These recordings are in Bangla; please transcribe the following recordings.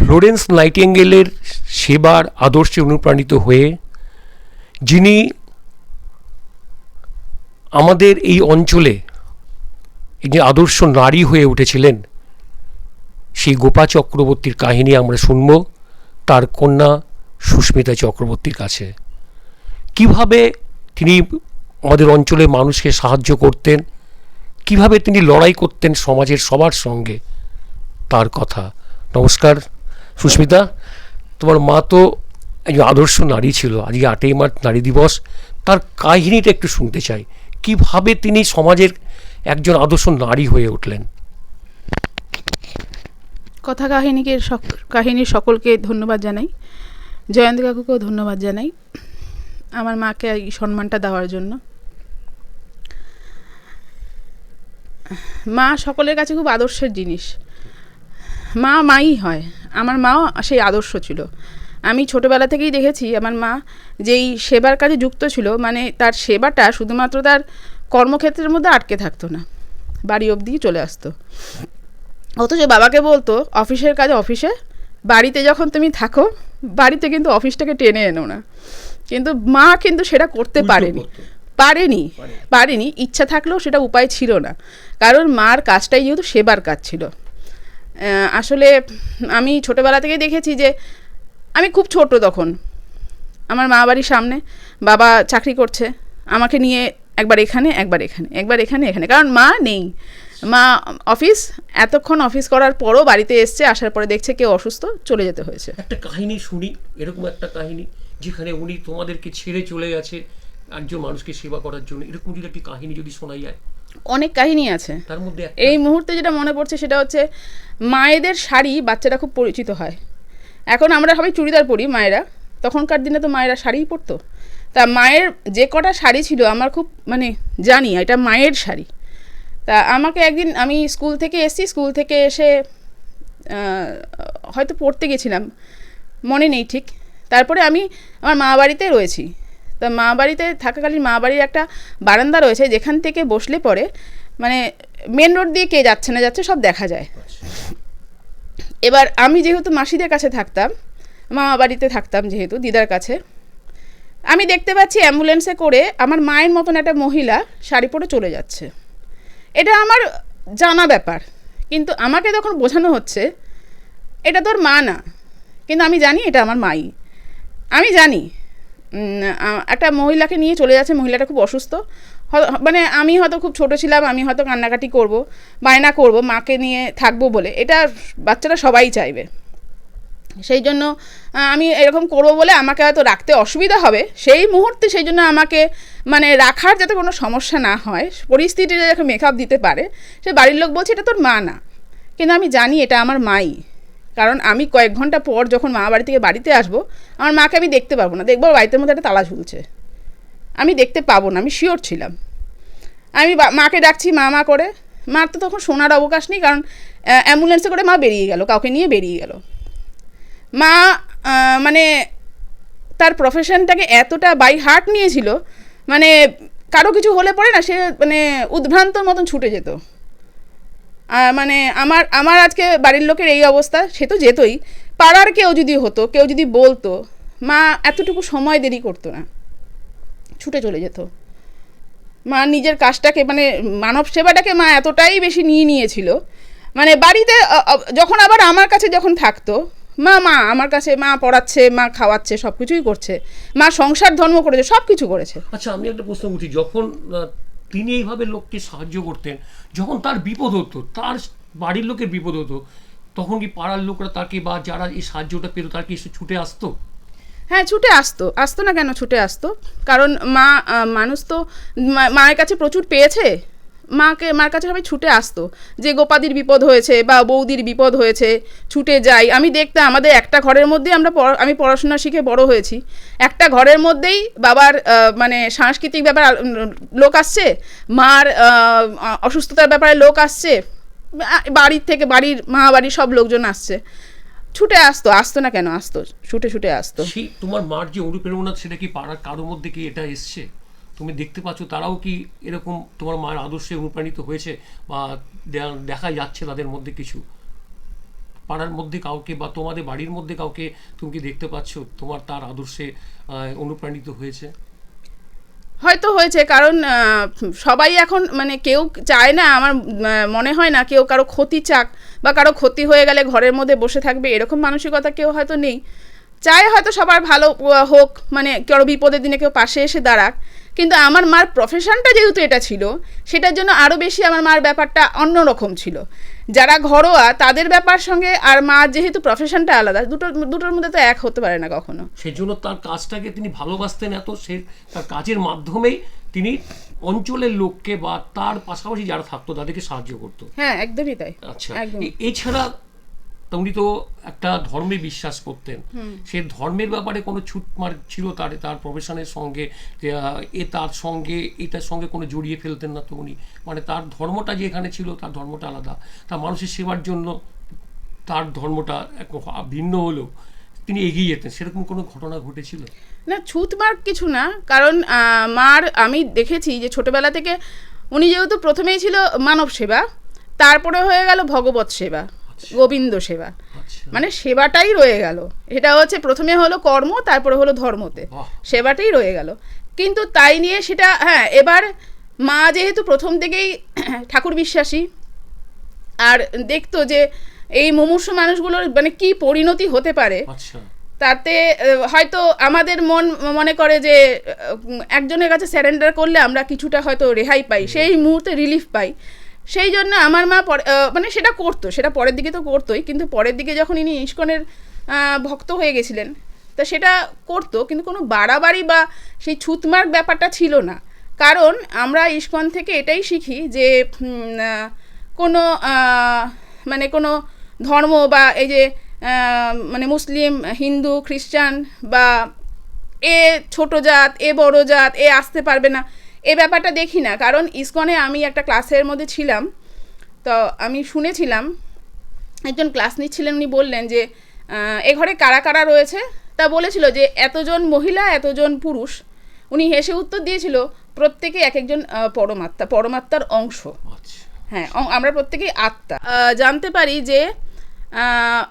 ফ্লোরেন্স নাইটিঙ্গেলের সেবার আদর্শে অনুপ্রাণিত হয়ে যিনি আমাদের এই অঞ্চলে একজন আদর্শ নারী হয়ে উঠেছিলেন, সেই গোপা চক্রবর্তীর কাহিনী আমরা শুনব তার কন্যা সুস্মিতা চক্রবর্তীর কাছে। কিভাবে তিনি আমাদের অঞ্চলে মানুষকে সাহায্য করতেন, কিভাবে তিনি লড়াই করতেন সমাজের সবার সঙ্গে, তার কথা। নমস্কার সুস্মিতা, তোমার মা তো একজন আদর্শ নারী ছিল। আজকে 8ই মার্চ নারী দিবস, তার কাহিনীটা একটু শুনতে চাই। কিভাবে তিনি সমাজের একজন আদর্শ নারী হয়ে উঠলেন? কথা কাহিনীর সকলকে ধন্যবাদ জানাই, জয়ন্ত কাকুকেও ধন্যবাদ জানাই আমার মাকে এই সম্মানটা দেওয়ার জন্য। মা সকলের কাছে খুব আদর্শের জিনিস। মা মাই হয়। আমার মাও সেই আদর্শ ছিল। আমি ছোটোবেলা থেকেই দেখেছি আমার মা যেই সেবার কাজে যুক্ত ছিল, মানে তার সেবাটা শুধুমাত্র তার কর্মক্ষেত্রের মধ্যে আটকে থাকতো না, বাড়ি অবধি চলে আসতো। অথচ বাবাকে বলতো অফিসের কাজে অফিসে, বাড়িতে যখন তুমি থাকো বাড়িতে কিন্তু অফিসটাকে টেনে এনো না। কিন্তু মা কিন্তু সেটা করতে পারেনি। ইচ্ছা থাকলেও সেটা উপায় ছিল না, কারণ মার কাজটাই যেহেতু সেবার কাজ ছিল। আসলে আমি ছোটোবেলা থেকে দেখেছি যে আমি খুব ছোট তখন, আমার মা বাড়ির সামনে বাবা চাকরি করছে, আমাকে নিয়ে একবার এখানে একবার এখানে একবার এখানে এখানে, কারণ মা নেই। মা এতক্ষণ অফিস করার পরও বাড়িতে এসছে, আসার পরে দেখছে কেউ অসুস্থ, চলে যেতে হয়েছে। একটা কাহিনী শুনি, এরকম একটা কাহিনী যেখানে উনি তোমাদেরকে ছেড়ে চলে গেছে একজন মানুষকে সেবা করার জন্য, এরকম যদি একটি কাহিনী যদি শোনা যায়। অনেক কাহিনী আছে, তার মধ্যে এই মুহূর্তে যেটা মনে পড়ছে সেটা হচ্ছে মায়েদের শাড়ি বাচ্চারা খুব পরিচিত হয়। এখন আমরা সবাই চুড়িদার পরি মায়েরা, তখনকার দিনে তো মায়েরা শাড়িই পরতো। তা মায়ের যে কটা শাড়ি ছিল আমার খুব জানি এটা মায়ের শাড়ি। তা আমাকে একদিন, আমি স্কুল থেকে এসে হয়তো পড়তে গেছিলাম, মনে নেই ঠিক। তারপরে আমি আমার মা বাড়িতে রয়েছি। তা মা বাড়িতে থাকাকালীন মা বাড়ির একটা বারান্দা রয়েছে, যেখান থেকে বসলে পরে মেন রোড দিয়ে কে যাচ্ছে না যাচ্ছে সব দেখা যায়। এবার আমি যেহেতু মাসিদের কাছে থাকতাম, মামা বাড়িতে থাকতাম যেহেতু দিদার কাছে, আমি দেখতে পাচ্ছি অ্যাম্বুলেন্সে করে আমার মায়ের মতন একটা মহিলা শাড়ি পরে চলে যাচ্ছে। এটা আমার জানা ব্যাপার, কিন্তু আমাকে তখন বোঝানো হচ্ছে এটা তোর মা না, কিন্তু আমি জানি এটা আমার মাই। আমি জানি একটা মহিলাকে নিয়ে চলে যাচ্ছে, মহিলাটা খুব অসুস্থ। আমি হয়তো খুব ছোট ছিলাম, আমি হয়তো কান্নাকাটি করব, বায়না করব মাকে নিয়ে থাকবো বলে, এটা বাচ্চারা সবাই চাইবে। সেই জন্য আমি এরকম করবো বলে আমাকে হয়তো রাখতে অসুবিধা হবে সেই মুহূর্তে, সেই জন্য আমাকে রাখার যাতে কোনো সমস্যা না হয়, পরিস্থিতিটা যাতে মেকআপ দিতে পারে, সে বাড়ির লোক বলছে এটা তোর মা না, কিন্তু আমি জানি এটা আমার মাই। কারণ আমি কয়েক ঘন্টা পর যখন মা বাড়ি থেকে বাড়িতে আসবো, আমার মাকে আমি দেখতে পাবো না, দেখবো বাড়িতে মধ্যে একটা তালা ঝুলছে, আমি দেখতে পাবো না, আমি শিওর ছিলাম। আমি মাকে ডাকছি মা করে, মার তো তখন শোনার অবকাশ নেই, কারণ অ্যাম্বুলেন্সে করে মা বেরিয়ে গেল, কাউকে নিয়ে বেরিয়ে গেল। মা তার প্রফেশনটাকে এতটা বাই হার্ট নিয়েছিল, কারো কিছু হলে পরে না সে উদ্ভ্রান্তর মতন ছুটে যেত। আমার আজকে বাড়ির লোকের এই অবস্থা, সে তো যেতই, পাড়ার কেউ যদি হতো, কেউ যদি বলতো, মা এতটুকু সময় দেরি করতো না, ছুটে চলে যেত। মা নিজের কাজটাকে মানব সেবাটাকে মা এতটাই বেশি নিয়েছিল, বাড়িতে যখন আবার আমার কাছে যখন থাকতো, মা আমার কাছে, মা পড়াচ্ছে, মা খাওয়াচ্ছে, সব কিছুই করছে, মা সংসার ধর্ম করেছে, সব কিছু করেছে। আচ্ছা, আমি একটা প্রশ্ন করছি, যখন তিনি এইভাবে লোককে সাহায্য করতেন, যখন তার বিপদ হতো, তার বাড়ির লোকের বিপদ হতো, তখন কি পাড়ার লোকরা তাকে বা যারা এই সাহায্যটা পেত তাকে এসে ছুটে আসতো? হ্যাঁ, ছুটে আসতো না কেন, ছুটে আসতো। কারণ মানুষ তো মায়ের কাছে প্রচুর পেয়েছে, মার কাছে সবাই ছুটে আসতো। যে গোপাদির বিপদ হয়েছে বা বৌদির বিপদ হয়েছে, ছুটে যাই। আমি দেখতাম আমাদের একটা ঘরের মধ্যেই আমি পড়াশোনা শিখে বড় হয়েছি, একটা ঘরের মধ্যেই বাবার সাংস্কৃতিক ব্যাপার লোক আসছে, মার অসুস্থতার ব্যাপারে লোক আসছে, বাড়ির মা বাড়ির সব লোকজন আসছে, ছুটে আসতো না কেন, ছুটে আসতো। তোমার মার যে অনুপ্রেরণা, সেটা কি পাড়ার কারোর মধ্যে কি এটা এসছে? তুমি দেখতে পাচ্ছ তারাও কি এরকম তোমার মায়ের আদর্শে অনুপ্রাণিত হয়েছে বা দেখা যাচ্ছে তাদের মধ্যে কিছু? পাড়ার মধ্যে কাউকে বা তোমাদের বাড়ির মধ্যে কাউকে তুমি কি দেখতে পাচ্ছ তোমার তার আদর্শে অনুপ্রাণিত হয়েছে? হয়তো হয়েছে, কারণ সবাই এখন মানে কেউ চায় না, আমার মনে হয় না কেউ কারো ক্ষতি চাক বা কারো ক্ষতি হয়ে গেলে ঘরের মধ্যে বসে থাকবে, এরকম মানসিকতা কেউ হয়তো নেই। চায় হয়তো সবার ভালো হোক, মানে কারো বিপদের দিনে কেউ পাশে এসে দাঁড়াক। কিন্তু আমার মার প্রফেশনটা যেহেতু এটা ছিল, সেটার জন্য আরও বেশি আমার মার ব্যাপারটা অন্যরকম ছিল। যারা ঘরোয়া তাদের ব্যাপার সঙ্গে আর মার যেহেতু প্রফেশনটা আলাদা, দুটোর মধ্যে তো এক হতে পারে না কখনো। সেই জন্য তার কাজটাকে তিনি ভালোবাসতেন এত, সে তার কাজের মাধ্যমেই তিনি অঞ্চলের লোককে বা তার পাশাপাশি যারা থাকতো তাদেরকে সাহায্য করতো। হ্যাঁ, একদমই তাই। আচ্ছা, একদম। এছাড়া উনি তো একটা ধর্মে বিশ্বাস করতেন, সে ধর্মের ব্যাপারে কোনো ছুটমার ছিল তার প্রফেশনের সঙ্গে, তার সঙ্গে এটার সঙ্গে কোনো জড়িয়ে ফেলতেন না তো উনি? মানে তার ধর্মটা যে এখানে ছিল তার ধর্মটা আলাদা, তার মানুষের সেবার জন্য তার ধর্মটা ভিন্ন হলেও তিনি এগিয়ে যেতেন, সেরকম কোনো ঘটনা ঘটেছিল? না, ছুতমার কিছু না, কারণ মার আমি দেখেছি যে ছোটবেলা থেকে উনি যেহেতু প্রথমেই ছিল মানব সেবা, তারপরে হয়ে গেল ভগবত সেবা, গোবিন্দ সেবা, মানে সেবাটাই রয়ে গেল। এটা হচ্ছে প্রথমে হলো কর্ম, তারপরে হলো ধর্মতে সেবাটাই রয়ে গেল। কিন্তু তাই নিয়ে সেটা, হ্যাঁ, এবার মা যেহেতু প্রথম থেকেই ঠাকুর বিশ্বাসী আর দেখতো যে এই মুমূর্ষু মানুষগুলোর মানে কি পরিণতি হতে পারে, তাতে হয়তো আমাদের মনে করে যে একজনের কাছে স্যারেন্ডার করলে আমরা কিছুটা হয়তো রেহাই পাই, সেই মুহূর্তে রিলিফ পাই। সেই জন্য আমার মা মানে সেটা করতো, সেটা পরের দিকে তো করতোই, কিন্তু পরের দিকে যখন ইনি ইস্কনের ভক্ত হয়ে গেছিলেন তা সেটা করতো, কিন্তু কোনো বাড়াবাড়ি বা সেই ছুতমার ব্যাপারটা ছিল না। কারণ আমরা ইস্কন থেকে এটাই শিখি যে কোনো মানে কোনো ধর্ম বা এই যে মানে মুসলিম, হিন্দু, খ্রিস্টান বা এ ছোট জাত, এ বড় জাত, এ আসতে পারবে না, এ ব্যাপারটা দেখি না। কারণ ইস্কনে আমি একটা ক্লাসের মধ্যে ছিলাম, তো আমি শুনেছিলাম একজন ক্লাস নিচ্ছিলেন, উনি বললেন যে এ ঘরে কারা কারা রয়েছে, তা বলেছিল যে এতজন মহিলা, এতজন পুরুষ। উনি হেসে উত্তর দিয়েছিল প্রত্যেকে এক একজন পরমাত্মার অংশ। হ্যাঁ, আমরা প্রত্যেকেই আত্মা। জানতে পারি যে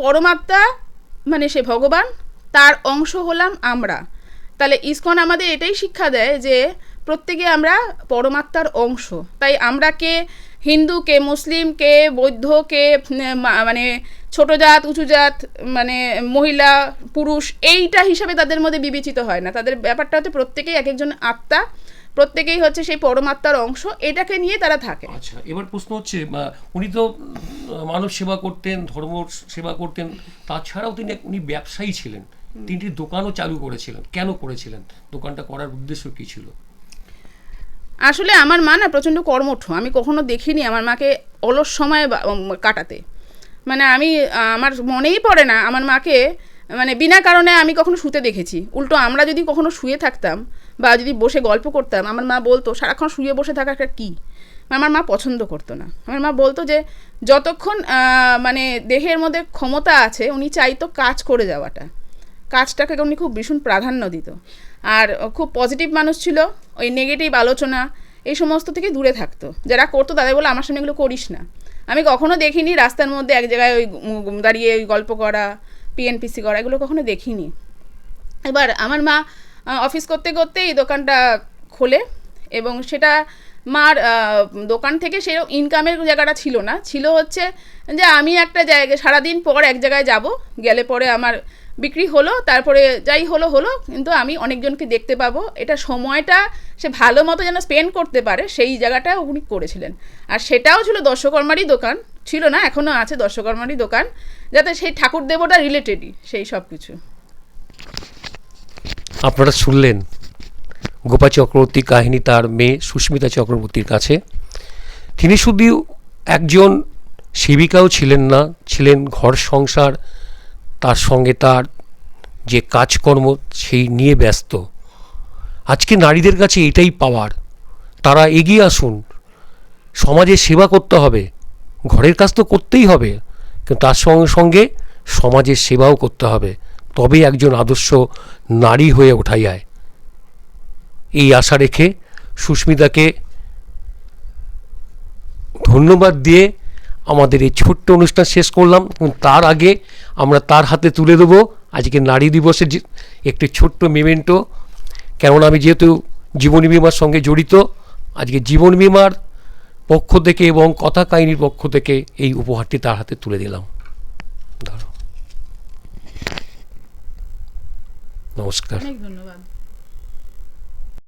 পরমাত্মা মানে সে ভগবান, তার অংশ হলাম আমরা। তাহলে ইস্কন আমাদের এটাই শিক্ষা দেয় যে প্রত্যেকে আমরা পরমাত্মার অংশ। তাই আমরা কে হিন্দু, কে মুসলিম, কে বৌদ্ধ, কে মানে ছোট জাত, উঁচু জাত, মানে মহিলা, পুরুষ, এইটা হিসাবে তাদের মধ্যে বিবেচিত হয় না। তাদের ব্যাপারটা হচ্ছে প্রত্যেকেই এক একজন আত্মা, প্রত্যেকেই হচ্ছে সেই পরমাত্মার অংশ, এটাকে নিয়ে তারা থাকে। আচ্ছা, এবার প্রশ্ন হচ্ছে, উনি তো মানব সেবা করতেন, ধর্ম সেবা করতেন, তাছাড়াও উনি ব্যবসায়ী ছিলেন, তিনটি দোকানও চালু করেছিলেন। কেন করেছিলেন? দোকানটা করার উদ্দেশ্য কী ছিল? আসলে আমার মা না প্রচণ্ড কর্মঠ, আমি কখনো দেখিনি আমার মাকে অলস সময় কাটাতে। মানে আমার মনেই পড়ে না আমার মাকে মানে বিনা কারণে আমি কখনো শুতে দেখেছি। উল্টো আমরা যদি কখনো শুয়ে থাকতাম বা যদি বসে গল্প করতাম, আমার মা বলতো সারাক্ষণ শুয়ে বসে থাকাটা কী, আমার মা পছন্দ করতো না। আমার মা বলতো যে যতক্ষণ মানে দেহের মধ্যে ক্ষমতা আছে উনি চাইতো কাজ করে যাওয়াটা, কাজটাকে উনি খুব ভীষণ প্রাধান্য দিত। আর খুব পজিটিভ মানুষ ছিল, ওই নেগেটিভ আলোচনা এই সমস্ত থেকে দূরে থাকতো। যারা করতো তাদের বলে আমার সামনে এগুলো করিস না। আমি কখনো দেখিনি রাস্তার মধ্যে এক জায়গায় ওই দাঁড়িয়ে ওই গল্প করা, পিএনপিসি করা, এগুলো কখনো দেখিনি। এবার আমার মা অফিস করতে করতে এই দোকানটা খোলে, এবং সেটা মার দোকান থেকে সেরকম ইনকামের জায়গাটা ছিল না, ছিল হচ্ছে যে আমি একটা জায়গায় সারাদিন পর এক জায়গায় যাব, গেলে পরে আমার বিক্রি হলো, তারপরে যাই হলো, কিন্তু আমি অনেকজনকে দেখতে পাবো, এটা সময়টা সে ভালো মতো যেন স্পেন্ড করতে পারে, সেই জায়গাটা উনি করেছিলেন। আর সেটাও ছিল দর্শকর্মারই দোকান, ছিল না, এখনও আছে দর্শকর্মারই দোকান, যাতে সেই ঠাকুর দেবতা রিলেটেডই সেই সব কিছু। আপনারা শুনলেন গোপা চক্রবর্তীর কাহিনী তার মেয়ে সুস্মিতা চক্রবর্তীর কাছে। তিনি শুধু একজন সেবিকাও ছিলেন না, ছিলেন ঘর সংসার, তার সঙ্গে তার যে কাজকর্ম সেই নিয়ে ব্যস্ত। আজকে নারীদের কাছে এটাই পাওয়ার, তারা এগিয়ে আসুন। সমাজের সেবা করতে হবে, ঘরের কাজ তো করতেই হবে, কিন্তু তার সঙ্গে সঙ্গে সমাজের সেবাও করতে হবে, তবেই একজন আদর্শ নারী হয়ে ওঠা যায়। এই আশা রেখে সুস্মিতাকে ধন্যবাদ দিয়ে আমাদের এই ছোট্ট অনুষ্ঠান শেষ করলাম। তার আগে আমরা তার হাতে তুলে দেবো আজকে নারী দিবসের একটি ছোট্ট মেমেন্টো, কেননা আমি যেহেতু জীবনী বিমার সঙ্গে জড়িত, আজকে জীবন বিমার পক্ষ থেকে এবং কথা কাহিনীর পক্ষ থেকে এই উপহারটি তার হাতে তুলে দিলাম। ধরো, নমস্কার। অনেক ধন্যবাদ।